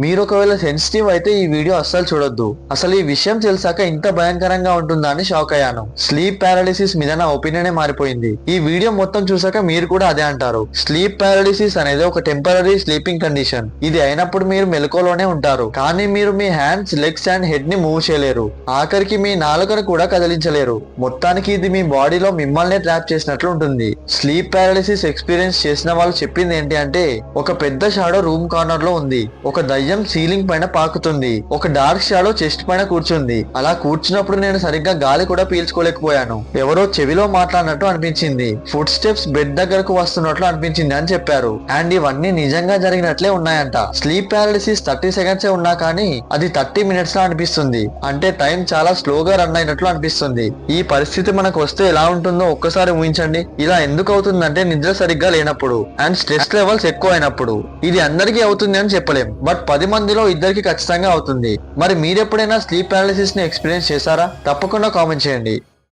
మీరు ఒకవేళ సెన్సిటివ్ అయితే ఈ వీడియో అస్సలు చూడొద్దు. అసలు ఈ విషయం తెలిసాక ఇంత భయంకరంగా ఉంటుందా అని షాక్ అయ్యాను. స్లీప్ పారాలిసిస్ మీద నా ఒపీనియనే మారిపోయింది. ఈ వీడియో మొత్తం చూసాక మీరు కూడా అదే అంటారు. స్లీప్ పారాలిసిస్ అనేది ఒక టెంపరరీ స్లీపింగ్ కండిషన్. ఇది అయినప్పుడు మీరు మెలకువలోనే ఉంటారు, కానీ మీరు మీ హ్యాండ్స్, లెగ్స్ అండ్ హెడ్ ని మూవ్ చేయలేరు. ఆఖరికి మీ నాలుకను కూడా కదిలించలేరు. మొత్తానికి ఇది మీ బాడీలో మిమ్మల్ని ట్రాప్ చేసినట్లు ఉంటుంది. స్లీప్ పారాలిసిస్ ఎక్స్పీరియన్స్ చేసిన వాళ్ళు చెప్పింది ఏంటి అంటే, ఒక పెద్ద షాడో రూమ్ కార్నర్ లో ఉంది, ఒక దయ్యం సీలింగ్ పైన పాకుతుంది, ఒక డార్క్ షాడో చెస్ట్ పైన కూర్చుంది. అలా కూర్చున్నప్పుడు నేను సరిగ్గా గాలి కూడా పీల్చుకోలేకపోయాను. ఎవరో చెవిలో మాట్లాడినట్టు అనిపించింది. ఫుడ్ స్టెప్స్ బెడ్ దగ్గరకు వస్తున్నట్లు అనిపించింది అని చెప్పారు. అండ్ ఇవన్నీ నిజంగా జరిగినట్లే ఉన్నాయంట. స్లీప్ పారాలిసిస్ 30 సెకండ్సే ఉన్నా కానీ అది 30 మినిట్స్ లా అనిపిస్తుంది. అంటే టైం చాలా స్లోగా రన్ అయినట్లు అనిపిస్తుంది. ఈ పరిస్థితి మనకు వస్తే ఎలా ఉంటుందో ఒక్కసారి ఊహించండి. ఇలా ఎందుకు అవుతుందంటే నిద్ర సరిగ్గా లేనప్పుడు అండ్ స్ట్రెస్ లెవెల్స్ ఎక్కువ అయినప్పుడు. ఇది అందరికీ అవుతుంది అని చెప్పలేం, బట్ 10 మందిలో ఇద్దరికి ఖచ్చితంగా అవుతుంది. మరి మీరెప్పుడైనా స్లీప్ పారాలిసిస్ ని ఎక్స్పీరియన్స్ చేశారా? తప్పకుండా కామెంట్ చేయండి.